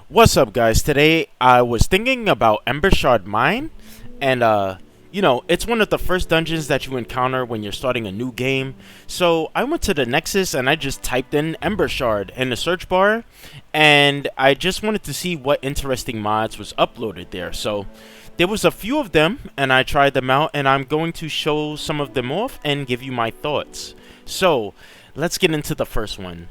What's up, guys? Today I was thinking about Embershard Mine, and it's one of the first dungeons that you encounter when you're starting a new game. So I went to the Nexus and I just typed in Embershard in the search bar, and I just wanted to see what interesting mods was uploaded there. So there was a few of them, and I tried them out, and I'm going to show some of them off and give you my thoughts. So let's get into the first one.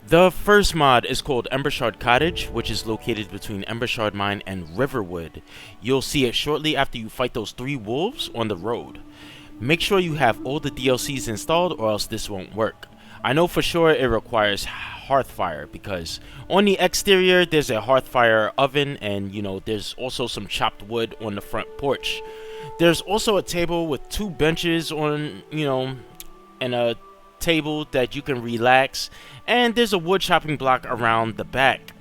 The first mod is called Embershard Cottage, which is located between Embershard Mine and Riverwood. You'll see it shortly after you fight those 3 wolves on the road. Make sure you have all the DLCs installed or else this won't work. I know for sure it requires hearthfire because on the exterior there's a hearthfire oven, and there's also some chopped wood on the front porch. There's also a table with 2 benches on, and a table that you can relax, and there's a wood chopping block around the back.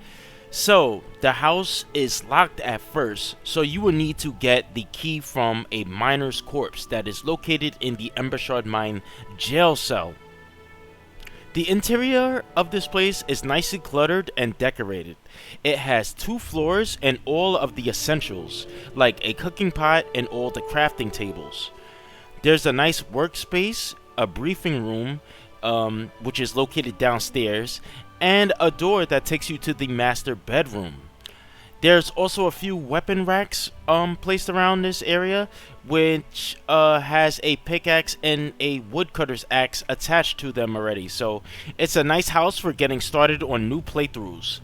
So the house is locked at first, so you will need to get the key from a miner's corpse that is located in the Embershard Mine jail cell. The interior of this place is nicely cluttered and decorated. It has 2 floors and all of the essentials, like a cooking pot and all the crafting tables. There's a nice workspace, a briefing room, which is located downstairs, and a door that takes you to the master bedroom. There's also a few weapon racks placed around this area, which has a pickaxe and a woodcutter's axe attached to them already. So it's a nice house for getting started on new playthroughs.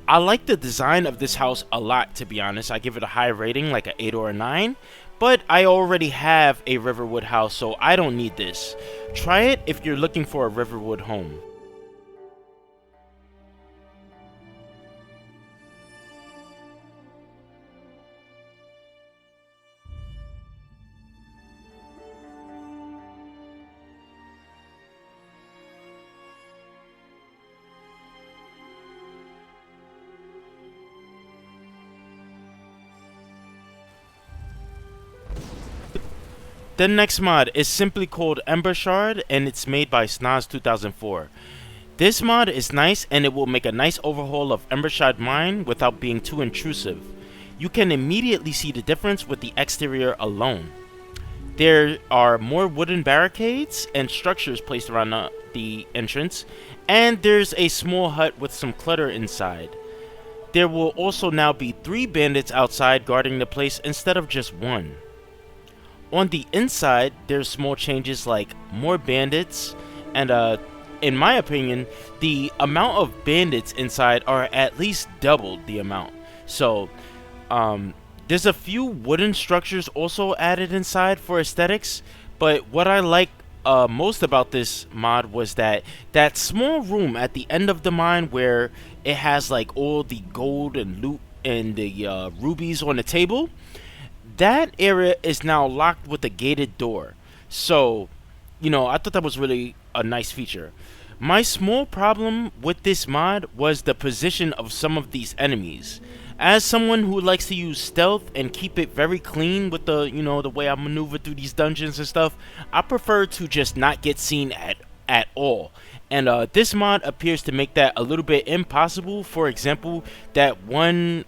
I like the design of this house a lot, to be honest. I give it a high rating, like an 8 or a 9. But I already have a Riverwood house, so I don't need this. Try it if you're looking for a Riverwood home. The next mod is simply called Embershard, and it's made by Snaz 2004. This mod is nice, and it will make a nice overhaul of Embershard Mine without being too intrusive. You can immediately see the difference with the exterior alone. There are more wooden barricades and structures placed around the entrance, and there's a small hut with some clutter inside. There will also now be 3 bandits outside guarding the place instead of just 1. On the inside, there's small changes like more bandits, and in my opinion, the amount of bandits inside are at least double the amount. So, there's a few wooden structures also added inside for aesthetics, but what I like most about this mod was that small room at the end of the mine where it has like all the gold and loot and the rubies on the table. That area is now locked with a gated door. So, I thought that was really a nice feature. My small problem with this mod was the position of some of these enemies. As someone who likes to use stealth and keep it very clean with the way I maneuver through these dungeons and stuff, I prefer to just not get seen at all. And this mod appears to make that a little bit impossible. For example, that one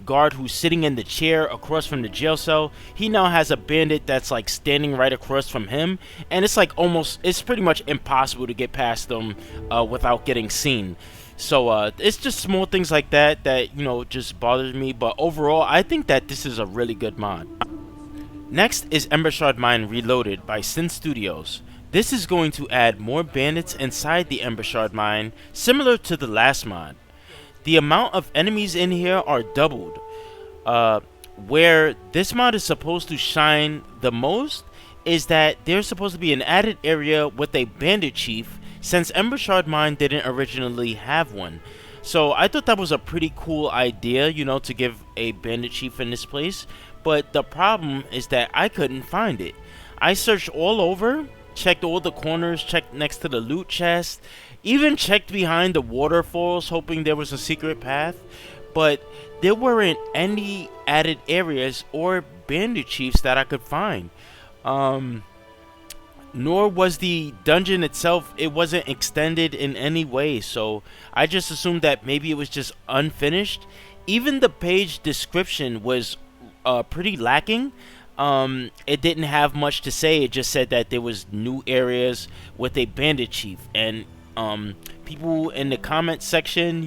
guard who's sitting in the chair across from the jail cell, he now has a bandit that's like standing right across from him, and it's pretty much impossible to get past them without getting seen. So it's just small things like that just bothers me, but overall I think that this is a really good mod. Next is Embershard Mine Reloaded by Sin Studios. This is going to add more bandits inside the Embershard Mine, similar to the last mod. The amount of enemies in here are doubled. Where this mod is supposed to shine the most is that there's supposed to be an added area with a bandit chief, since Embershard Mine didn't originally have one. So I thought that was a pretty cool idea, to give a bandit chief in this place. But the problem is that I couldn't find it. I searched all over, checked all the corners, checked next to the loot chest, even checked behind the waterfalls hoping there was a secret path, but there weren't any added areas or bandit chiefs that I could find. nor was the dungeon itself, it wasn't extended in any way, so I just assumed that maybe it was just unfinished. Even the page description was pretty lacking. It didn't have much to say. It just said that there was new areas with a bandit chief, and people in the comment section,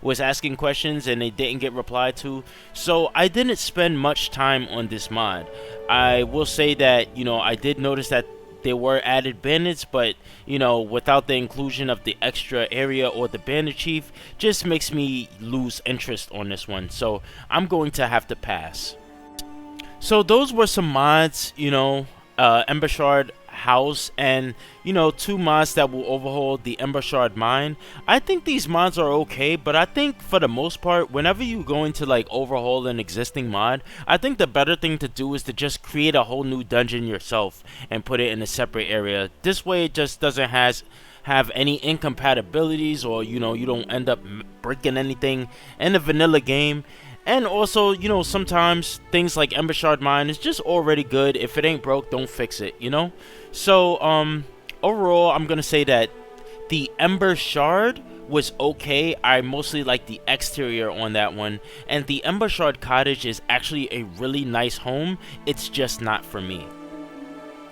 was asking questions and they didn't get replied to. So I didn't spend much time on this mod. I will say that, I did notice that there were added bandits, but without the inclusion of the extra area or the bandit chief, just makes me lose interest on this one. So I'm going to have to pass. So those were some mods, Embershard house, and 2 mods that will overhaul the Embershard mine. I think these mods are okay, but I think for the most part, whenever you go into like overhaul an existing mod, I think the better thing to do is to just create a whole new dungeon yourself and put it in a separate area. This way it just doesn't have any incompatibilities, or you don't end up breaking anything in the vanilla game. And also, sometimes things like Embershard Mine is just already good. If it ain't broke, don't fix it, So, overall, I'm going to say that the Embershard was okay. I mostly like the exterior on that one. And the Embershard Cottage is actually a really nice home. It's just not for me.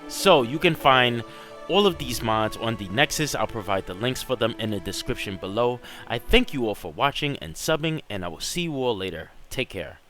So, you can find all of these mods on the Nexus. I'll provide the links for them in the description below. I thank you all for watching and subbing, and I will see you all later. Take care.